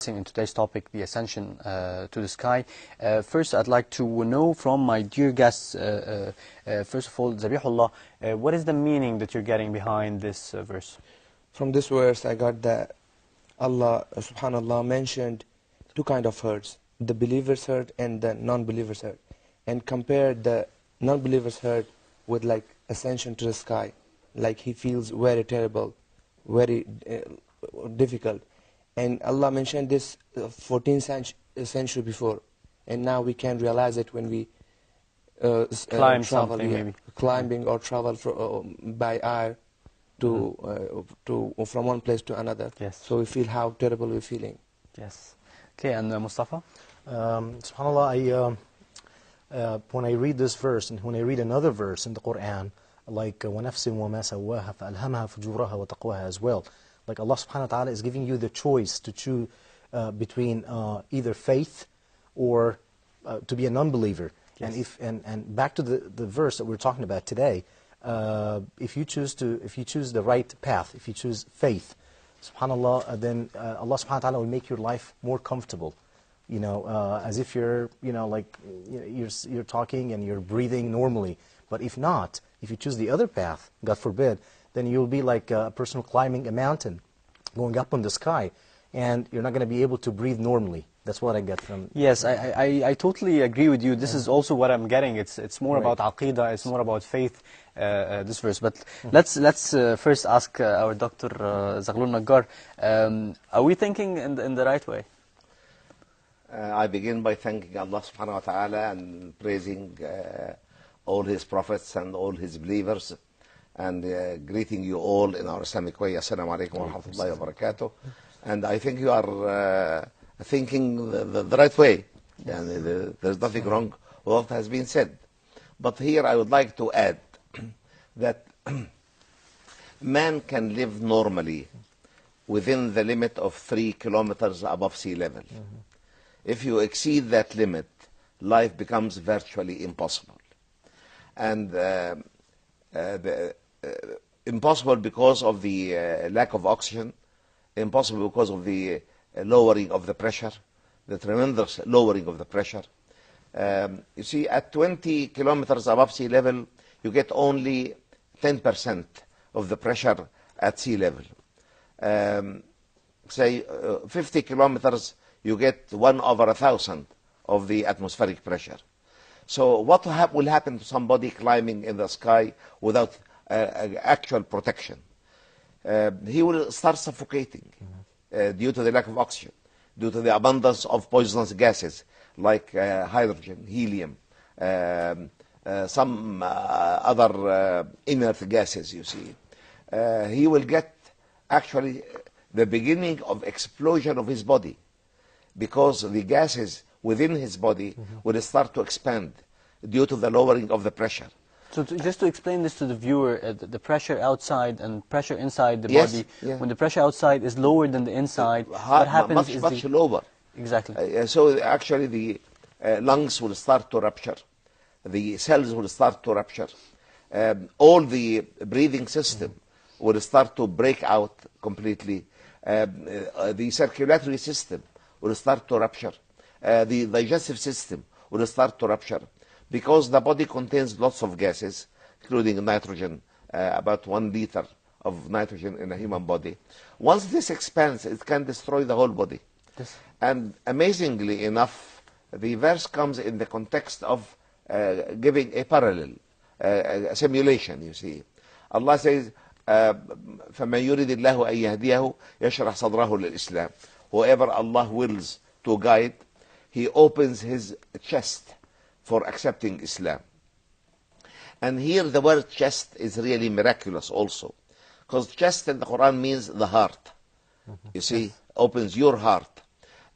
in today's topic, the ascension to the sky. First, I'd like to know from my dear guests, first of all, Zabihullah, what is the meaning that you're getting behind this verse? From this verse, I got that Allah, subhanallah, mentioned two kind of hurts, the believer's hurt and the non-believer's hurt, and compared the non-believer's hurt with like ascension to the sky, like he feels very terrible, very difficult. And Allah mentioned this 14th century before, and now we can realize it when we Climb travel, something, maybe. climbing or travel by air to from one place to another. Yes. So we feel how terrible we're feeling. Yes. Okay, and Mustafa? SubhanAllah, when I read this verse and when I read another verse in the Quran, like وَنَفْسٍ وَمَا سَوَّاهَا فَأَلْهَمَهَا فُجُورَهَا وَتَقْوَاهَا as well. Like Allah subhanahu wa ta'ala is giving you the choice to choose between either faith or to be a non-believer. Yes. And back to the verse that we're talking about today, if you choose the right path, if you choose faith, subhanallah, then Allah subhanahu wa ta'ala will make your life more comfortable. You know, as if you're you're talking and you're breathing normally. But if not, if you choose the other path, God forbid, then you'll be like a person climbing a mountain, going up in the sky, and you're not going to be able to breathe normally. That's what I get from... Yes, I totally agree with you. This is also what I'm getting. It's more about aqidah, it's more about faith, this verse. But let's first ask our Dr. Zaghlul Naggar, are we thinking in the right way? I begin by thanking Allah subhanahu wa ta'ala and praising all His prophets and all His believers, and greeting you all in our Islamic way. Assalamu alaikum wa rahmatullahi wa barakatuh. And I think you are thinking the right way. And there's nothing wrong with what has been said. But here I would like to add that man can live normally within the limit of 3 kilometers above sea level. If you exceed that limit, life becomes virtually impossible. And impossible because of the lack of oxygen, impossible because of the lowering of the pressure, the tremendous lowering of the pressure. You see, at 20 kilometers above sea level, you get only 10% of the pressure at sea level. Say 50 kilometers, you get 1/1000 of the atmospheric pressure. So what will happen to somebody climbing in the sky without actual protection? He will start suffocating due to the lack of oxygen, due to the abundance of poisonous gases like hydrogen, helium, some other inert gases, you see. He will get actually the beginning of explosion of his body, because the gases within his body will start to expand due to the lowering of the pressure. So just to explain this to the viewer, the pressure outside and pressure inside the body, when the pressure outside is lower than the inside, what happens is much lower. Exactly. So actually the lungs will start to rupture, the cells will start to rupture, all the breathing system will start to break out completely, the circulatory system will start to rupture, the digestive system will start to rupture, because the body contains lots of gases, including nitrogen, about 1 liter of nitrogen in a human body. Once this expands, it can destroy the whole body. Yes. And amazingly enough, the verse comes in the context of giving a parallel, a simulation, you see. Allah says, فَمَنْ يُرِدِ اللَّهُ أَنْ يَهْدِيَهُ يَشْرَحْ صَدْرَهُ لِلْإِسْلَامِ. Whoever Allah wills to guide, He opens his chest for accepting Islam. And here the word chest is really miraculous also, because chest in the Quran means the heart. You see, opens your heart.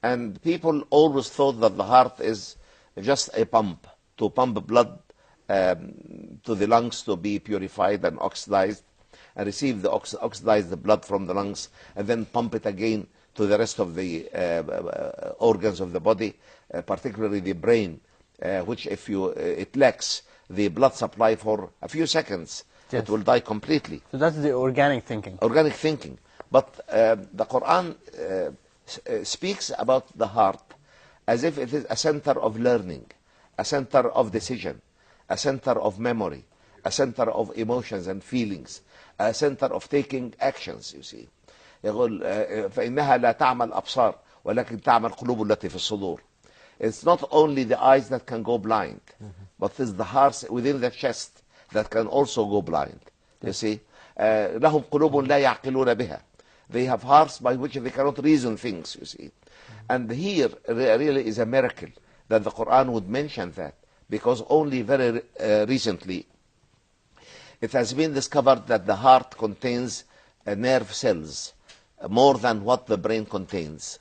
And people always thought that the heart is just a pump, to pump blood to the lungs to be purified and oxidized, and receive the oxidized blood from the lungs, and then pump it again to the rest of the organs of the body, particularly the brain, which if it lacks the blood supply for a few seconds, it will die completely. So that's the organic thinking. Organic thinking. But the Quran speaks about the heart as if it is a center of learning, a center of decision, a center of memory, a center of emotions and feelings, a center of taking actions, you see. يقول فإنها لا تعمى الأبصار ولكن تعمى القلوب التي في الصدور. It's not only the eyes that can go blind, but it's the hearts within the chest that can also go blind. You see, لهم قلوب لا يعقلون بها. They have hearts by which they cannot reason things, you see. And here really is a miracle that the Quran would mention that, because only very recently it has been discovered that the heart contains nerve cells more than what the brain contains.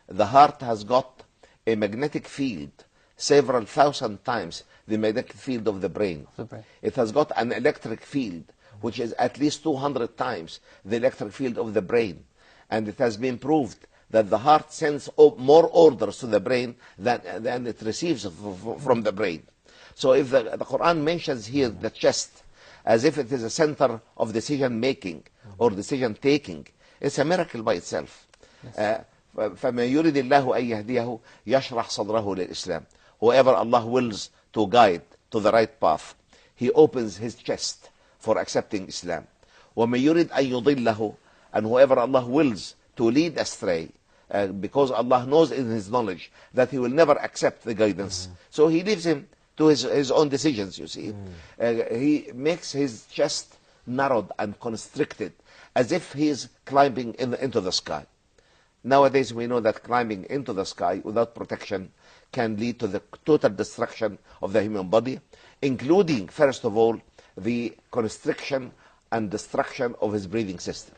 The heart has got a magnetic field several thousand times the magnetic field of the brain. It has got an electric field which is at least 200 times the electric field of the brain. And it has been proved that the heart sends more orders to the brain than it receives from the brain. So if the Quran mentions here the chest as if it is a center of decision making or decision taking, it's a miracle by itself. فَمَنْ يُرِدِ اللَّهُ أَنْ يَهْدِيَهُ يَشْرَحْ صَدْرَهُ لِلْإِسْلَامِ. Whoever Allah wills to guide to the right path, He opens his chest for accepting Islam. وَمَنْ يُرِدْ أَنْ يُضِلَّهُ, and whoever Allah wills to lead astray, because Allah knows in His knowledge that He will never accept the guidance, so He leaves him to his own decisions, you see. He makes his chest narrowed and constricted as if he is climbing into the sky. Nowadays we know that climbing into the sky without protection can lead to the total destruction of the human body, including, first of all, the constriction and destruction of his breathing system.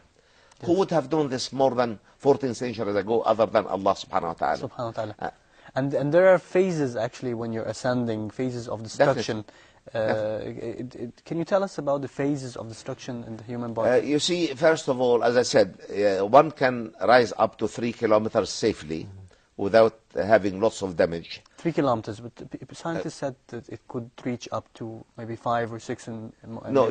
Who would have done this more than 14 centuries ago other than Allah subhanahu wa ta'ala? Subhanahu wa ta'ala. And there are phases actually when you're ascending, phases of destruction. Can you tell us about the phases of destruction in the human body? You see, first of all, as I said, one can rise up to 3 kilometers safely without having lots of damage. 3 kilometers, but scientists said that it could reach up to maybe 5 or 6 and no,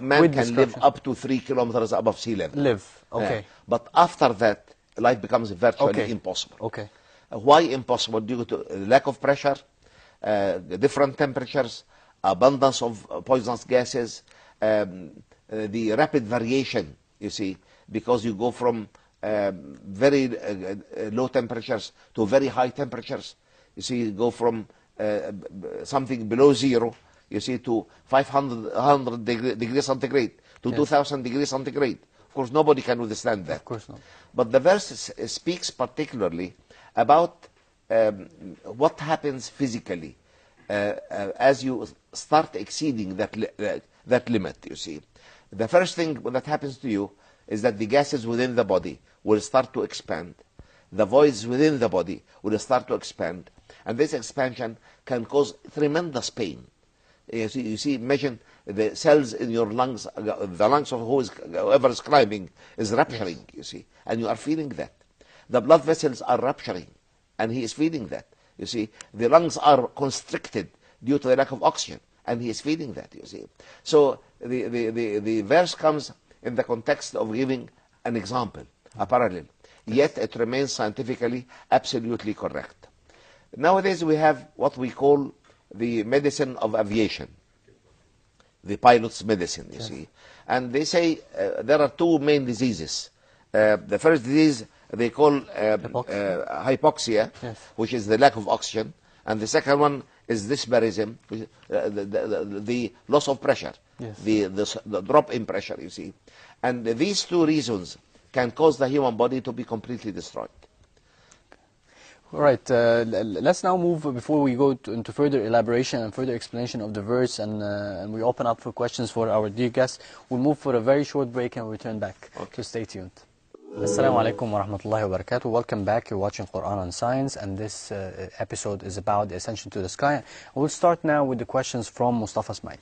man can live up to 3 kilometers above sea level. Okay. But after that, life becomes virtually impossible. Okay. Why impossible? Due to lack of pressure, different temperatures, abundance of poisonous gases, the rapid variation, you see, because you go from very low temperatures to very high temperatures. You see, you go from something below zero, you see, to 500 degrees centigrade, to 2000 degrees centigrade. Of course, nobody can withstand that. Of course not. But the verse speaks particularly about what happens physically as you start exceeding that limit, you see. The first thing that happens to you is that the gases within the body will start to expand. The voids within the body will start to expand. And this expansion can cause tremendous pain. You see, imagine the cells in your lungs, the lungs of whoever is climbing is rupturing, you see, and you are feeling that. The blood vessels are rupturing, and he is feeling that. You see, the lungs are constricted due to the lack of oxygen, and he is feeling that, you see. So the verse comes in the context of giving an example, a parallel, yet it remains scientifically absolutely correct. Nowadays we have what we call the medicine of aviation, the pilot's medicine, you see. And they say there are two main diseases. The first disease they call hypoxia, which is the lack of oxygen. And the second one is dyspharism, the loss of pressure, the drop in pressure, you see. And these two reasons can cause the human body to be completely destroyed. All right, let's now move, before we go into further elaboration and further explanation of the verse, and we open up for questions for our dear guests. We'll move for a very short break and return back. So stay tuned. Assalamu alaikum wa rahmatullahi wa barakatuh. Welcome back. You're watching Quran and Science, and this episode is about the Ascension to the Sky. We'll start now with the questions from Mustafa Ismail.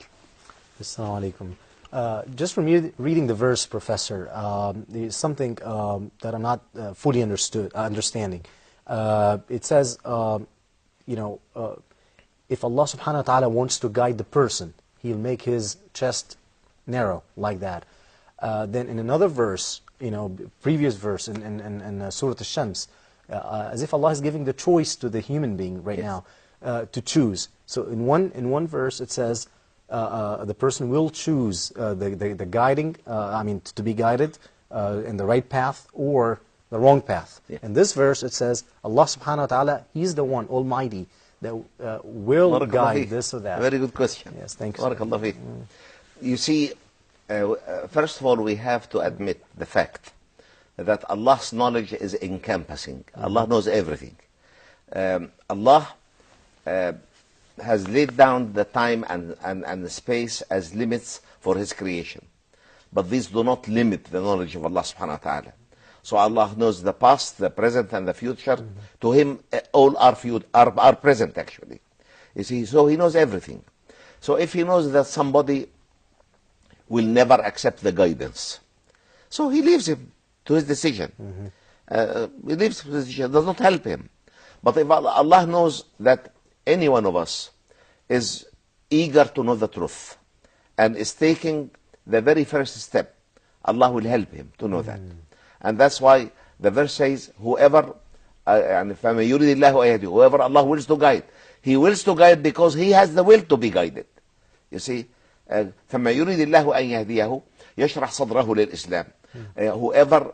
Assalamu alaikum. Just from reading the verse, Professor, there's something that I'm not fully understanding. It says, if Allah subhanahu wa ta'ala wants to guide the person, He'll make his chest narrow like that. Then in another verse, previous verse in Surah Al-Shams, as if Allah is giving the choice to the human being right now to choose. So in one verse it says the person will choose the guiding, to be guided in the right path or the wrong path. In this verse it says Allah subhanahu wa ta'ala, He's the one Almighty that will guide this or that. Very good question. Yes, thank you. Barakallah feek. You see, first of all, we have to admit the fact that Allah's knowledge is encompassing. Allah knows everything. Allah has laid down the time and the space as limits for His creation. But these do not limit the knowledge of Allah subhanahu wa ta'ala. So Allah knows the past, the present, and the future. To Him, all are present, actually. You see, so He knows everything. So if He knows that somebody will never accept the guidance, so He leaves him to his decision. He leaves his decision, does not help him. But if Allah knows that any one of us is eager to know the truth and is taking the very first step, Allah will help him to know that. And that's why the verse says, whoever whoever Allah wills to guide, He wills to guide because He has the will to be guided. You see, فَمَا يُرِيدِ اللَّهُ أَن يَهْدِيَهُ يَشْرَحْ صَدْرَهُ لِلْإِسْلَامِ. Whoever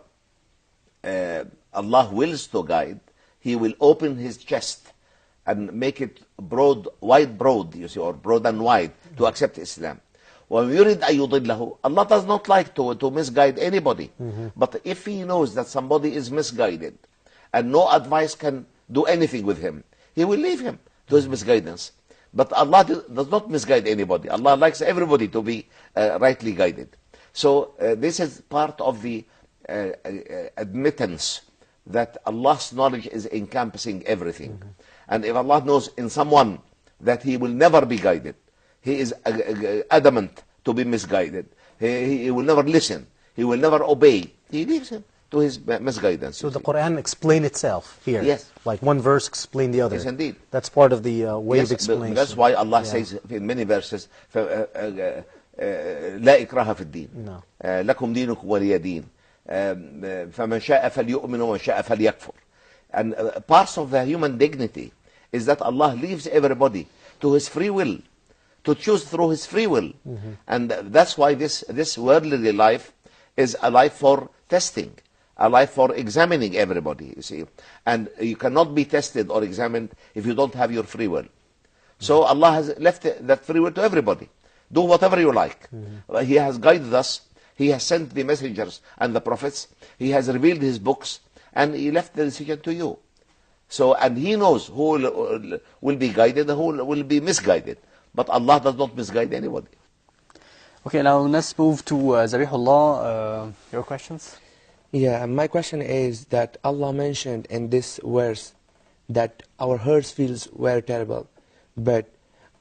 Allah wills to guide, He will open his chest and make it broad, you see, or broad and wide to accept Islam. وَيُرِيدْ أَن يُضِلَّهُ. Allah does not like to misguide anybody. But if He knows that somebody is misguided and no advice can do anything with him, He will leave him to his misguidance. But Allah does not misguide anybody. Allah likes everybody to be rightly guided. So this is part of the admittance that Allah's knowledge is encompassing everything. And if Allah knows in someone that he will never be guided, he is adamant to be misguided, he will never listen, he will never obey, he leaves him to his misguidance. So the Quran explains itself here. Yes. Like one verse explains the other. Yes, indeed. That's part of the way of explanation. That's why Allah says in many verses, لا إكراه في الدين. No. لكم دينكم ولي دين. فمن شاء فليؤمن ومن شاء فليكفر. And parts of the human dignity is that Allah leaves everybody to his free will, to choose through his free will. And that's why this worldly life is a life for testing, a life for examining everybody, you see. And you cannot be tested or examined if you don't have your free will. So Allah has left that free will to everybody. Do whatever you like. He has guided us. He has sent the messengers and the prophets. He has revealed His books. And He left the decision to you. So, and He knows who will be guided and who will be misguided. But Allah does not misguide anybody. Okay, now let's move to Zabihullah. Your questions? Yeah, my question is that Allah mentioned in this verse that our hearts feels very terrible. But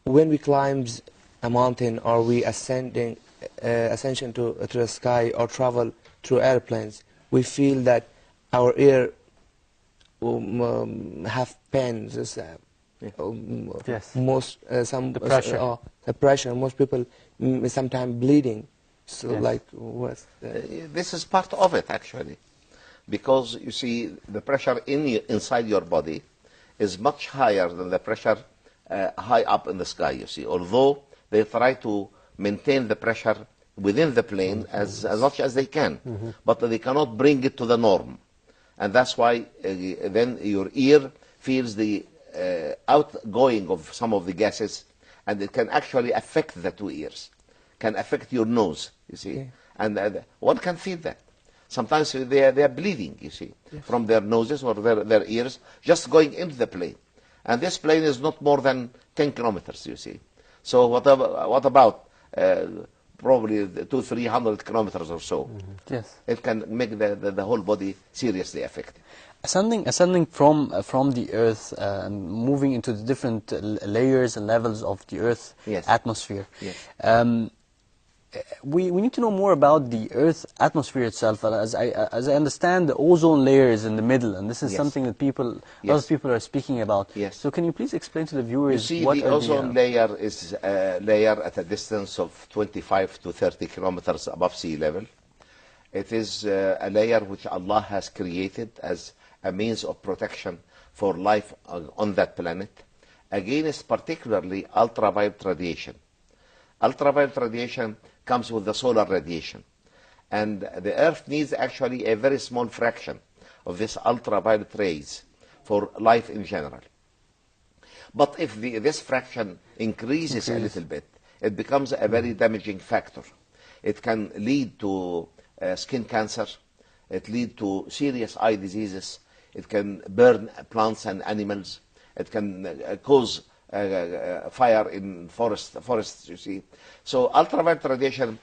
when we climb a mountain or we ascension to the sky or travel through airplanes, we feel that our ear have pain. Yes. The pressure. The pressure. Most people sometimes bleeding. So Yes. like what? This is part of it, actually. Because you see, the pressure inside your body is much higher than the pressure high up in the sky, you see. Although they try to maintain the pressure within the plane as much as they can, but they cannot bring it to the norm. And that's why then your ear feels the outgoing of some of the gases, and it can actually affect the two ears, can affect your nose, you see. Okay. And one can feel that. Sometimes they are bleeding, you see, from their noses or their ears, just going into the plane. And this plane is not more than 10 kilometers, you see. So what about probably 200-300 kilometers or so? Yes. It can make the whole body seriously affected. Ascending from the earth and moving into the different layers and levels of the earth atmosphere. Yes. We need to know more about the earth atmosphere itself. As I understand, the ozone layer is in the middle, and this is something that a lot of people are speaking about. Yes. So can you please explain to the viewers You see, what the ozone layer is a layer at a distance of 25 to 30 kilometers above sea level. It is a layer which Allah has created as a means of protection for life on that planet against particularly ultraviolet radiation. Ultraviolet radiation comes with the solar radiation, and the Earth needs actually a very small fraction of this ultraviolet rays for life in general. But if this fraction increases a little bit, it becomes a very damaging factor. It can lead to skin cancer, it leads to serious eye diseases, it can burn plants and animals, it can cause fire in forests, you see. So ultraviolet radiation,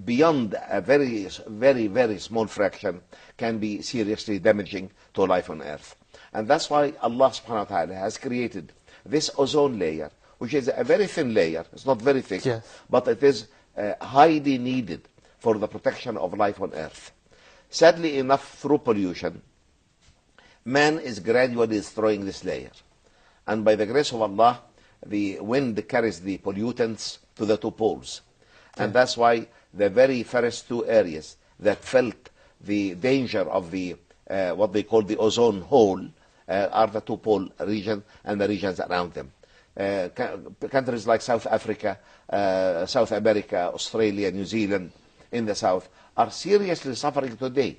beyond a very small fraction, can be seriously damaging to life on Earth. And that's why Allah subhanahu wa ta'ala has created this ozone layer, which is a very thin layer. It's not very thick, Yes. but it is highly needed for the protection of life on Earth. Sadly enough, through pollution, man is gradually destroying this layer. And by the grace of Allah, the wind carries the pollutants to the two poles. And that's why the very first two areas that felt the danger of the what they call the ozone hole are the two pole region and the regions around them. Countries like South Africa, South America, Australia, New Zealand in the south are seriously suffering today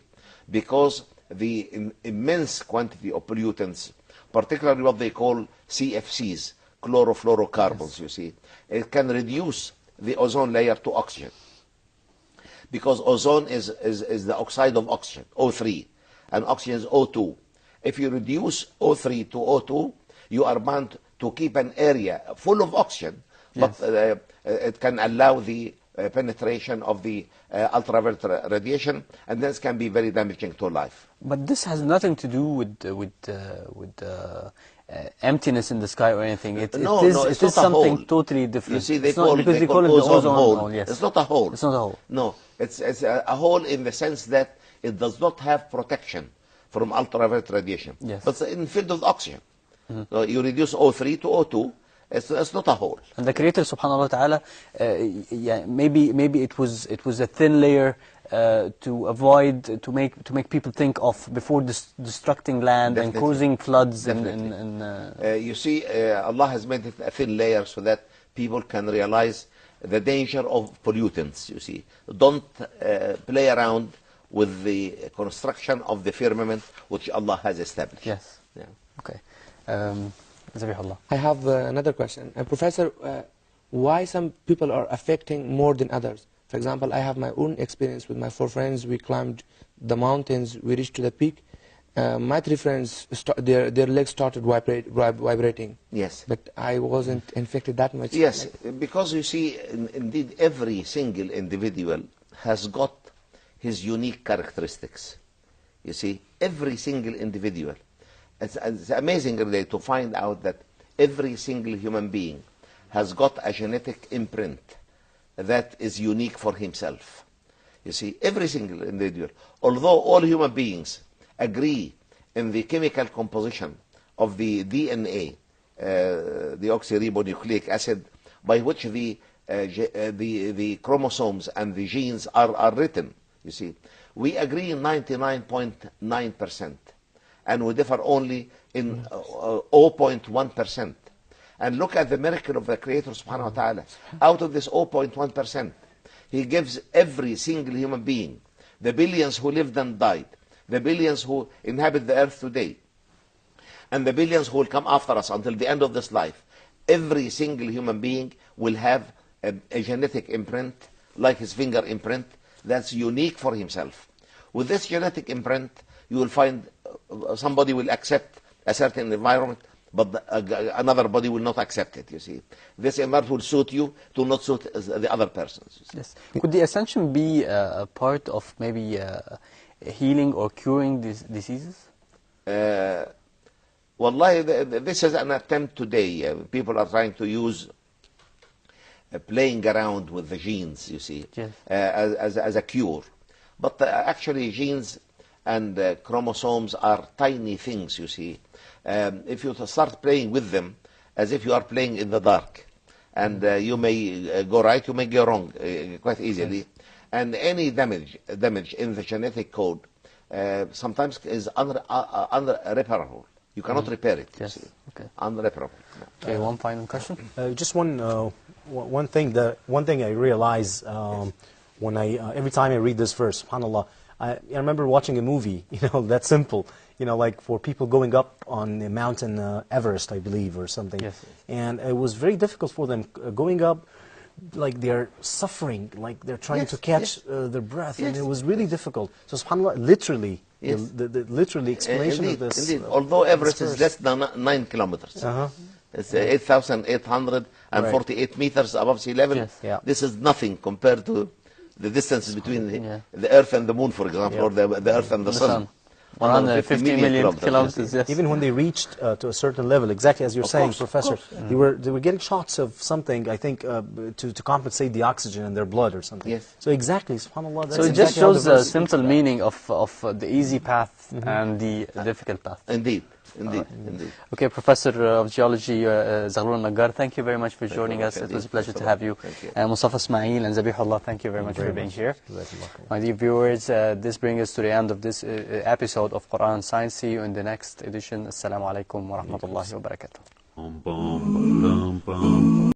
because the immense quantity of pollutants, particularly what they call CFCs, chlorofluorocarbons, you see, it can reduce the ozone layer to oxygen. Because ozone is the oxide of oxygen, O3, and oxygen is O2. If you reduce O3 to O2, you are bound to keep an area full of oxygen, but it can allow the penetration of the ultraviolet radiation, and this can be very damaging to life. But this has nothing to do with emptiness in the sky or anything. It is something totally different. You see, they it's call, not, because they call it the ozone hole. Yes. It's not a hole. It's not a hole. No, it's a hole in the sense that it does not have protection from ultraviolet radiation. Yes. But it's filled with oxygen. So you reduce O3 to O2. It's not a hole. And the Creator Subhanahu wa Taala, maybe it was a thin layer to avoid, to make people think of before destructing land and causing floods. You see, Allah has made it a thin layer so that people can realize the danger of pollutants. You see, don't play around with the construction of the firmament which Allah has established. Yes. Yeah. Okay. I have another question. Professor, why some people are affecting more than others? For example, I have my own experience with my 4 friends. We climbed the mountains, we reached to the peak. My 3 friends, their legs started vibrating. Yes. But I wasn't infected that much. Yes, because you see, indeed, every single individual has got his unique characteristics. You see, every single individual. It's amazing really to find out that every single human being has got a genetic imprint that is unique for himself. You see, every single individual, although all human beings agree in the chemical composition of the DNA, deoxyribonucleic acid, by which the chromosomes and the genes are written, you see, we agree in 99.9%. And we differ only in 0.1%. And look at the miracle of the Creator Subhanahu wa Ta'ala. Out of this 0.1%, He gives every single human being, the billions who lived and died, the billions who inhabit the earth today, and the billions who will come after us until the end of this life, every single human being will have a genetic imprint, like his finger imprint, that's unique for himself. With this genetic imprint, you will find somebody will accept a certain environment, but another body will not accept it, you see. This environment will suit you, it will not suit the other persons. Yes. Could the Ascension be a part of maybe healing or curing these diseases? Wallahi, this is an attempt today. People are trying to use playing around with the genes, you see, yes, as a cure. But actually genes and chromosomes are tiny things, you see. If you start playing with them as if you are playing in the dark, and you may go right, you may go wrong quite easily. And any damage in the genetic code sometimes is unrepairable. You cannot repair it. Yes. You see. Okay. Unrepairable. Okay, one final question. Just one thing. One thing I realize when every time I read this verse, subhanallah, I remember watching a movie. That's simple. Like for people going up on the mountain Everest, I believe, or something. Yes. And it was very difficult for them going up. Like they're suffering, like they're trying to catch their breath, and it was really difficult. So subhanallah, literally, the literally explanation Indeed, of this. indeed. Although Everest is less than 9 kilometers. It's 8,848 meters above sea level. Yes. Yeah. This is nothing compared to the distance between the Earth and the Moon, for example, or the Earth and the Sun. 150 million kilometers. Yes. Even when they reached to a certain level, exactly as you're saying, Professor, they were getting shots of something, I think, to compensate the oxygen in their blood or something. Yes. So exactly, subhanallah. That's So it exactly just how the shows the verse simple speaks meaning of the easy path and the difficult path. Indeed, indeed, indeed. Okay, Professor of Geology Zaghlul Naggar, thank you very much for joining us. It was a pleasure to have you. Mustafa Ismail and Zabihullah, thank you very much for being here. My dear viewers, this brings us to the end of this episode of Quran Science. See you in the next edition. Assalamu alaikum wa rahmatullahi wa barakatuh.